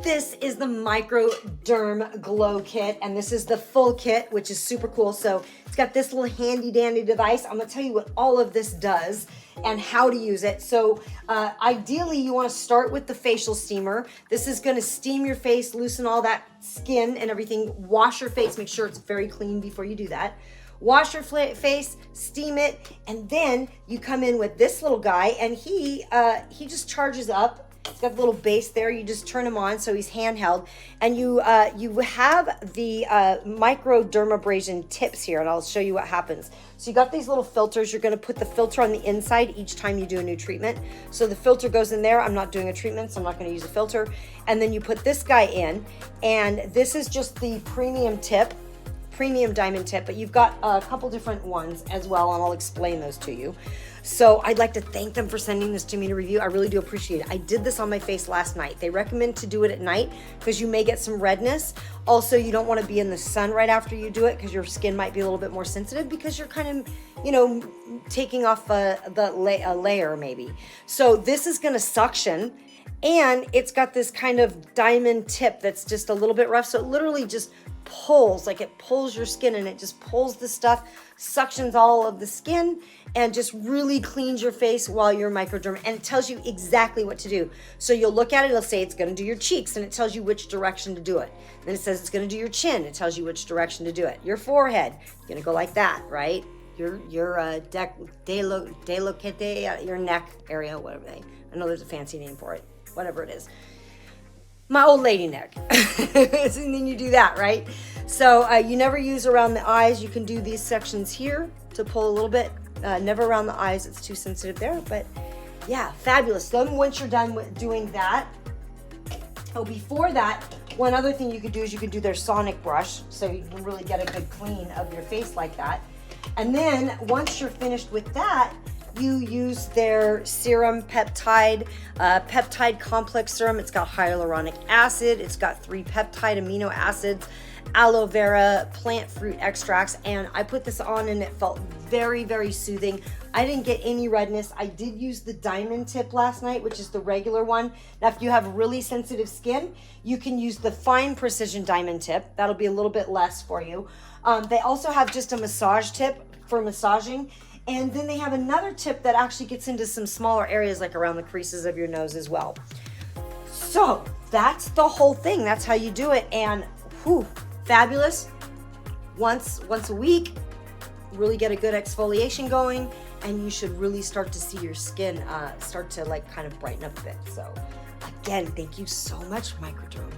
This is the Microderm GLO kit, and this is the full kit, which is super cool. So it's got this little handy dandy device. I'm gonna tell you what all of this does and how to use it. So ideally you wanna start with the facial steamer. This is gonna steam your face, loosen all that skin and everything. Wash your face, make sure it's very clean before you do that. Wash your face, steam it, and then you come in with this little guy, and he just charges up. It's got the little base there. You just turn him on, so he's handheld, and you have the Microdermabrasion tips here, and I'll show you what happens. So you got these little filters. You're going to put the filter on the inside each time you do a new treatment. So the filter goes in there. I'm not doing a treatment, so I'm not going to use a filter. And then you put this guy in, and this is just the premium tip. Premium diamond tip, but you've got a couple different ones as well, and I'll explain those to you. So I'd like to thank them for sending this to me to review. I really do appreciate it. I did this on my face last night. They recommend to do it at night because you may get some redness. Also, you don't want to be in the sun right after you do it because your skin might be a little bit more sensitive because you're kind of, you know, taking off a layer maybe. So this is going to suction, and it's got this kind of diamond tip that's just a little bit rough. So it literally just pulls, like it pulls your skin, and it just pulls the stuff, suctions all of the skin, and just really cleans your face while you're microderm, and it tells you exactly what to do. So you'll look at it, it'll say it's going to do your cheeks, and it tells you which direction to do it. Then it says it's going to do your chin, it tells you which direction to do it. Your forehead, you're going to go like that, right? Your delicate, your neck area, whatever I know there's a fancy name for it, whatever it is. My old lady neck. And then you do that, right? So you never use around the eyes. You can do these sections here to pull a little bit. Never around the eyes, it's too sensitive there. But yeah, fabulous. Then once you're done with doing that, before that, one other thing you could do is you could do their sonic brush, so you can really get a good clean of your face like that. And then once you're finished with that, you use their serum peptide complex serum. It's got hyaluronic acid, it's got 3 peptide amino acids, aloe vera, plant fruit extracts, and I put this on and it felt very, very soothing. I didn't get any redness. I did use the diamond tip last night, which is the regular one. Now, if you have really sensitive skin, you can use the fine precision diamond tip. That'll be a little bit less for you. They also have just a massage tip for massaging. And then they have another tip that actually gets into some smaller areas, like around the creases of your nose as well. So that's the whole thing. That's how you do it. And whew, fabulous. Once a week, really get a good exfoliation going, and you should really start to see your skin start to like kind of brighten up a bit. So again, thank you so much, Microderm.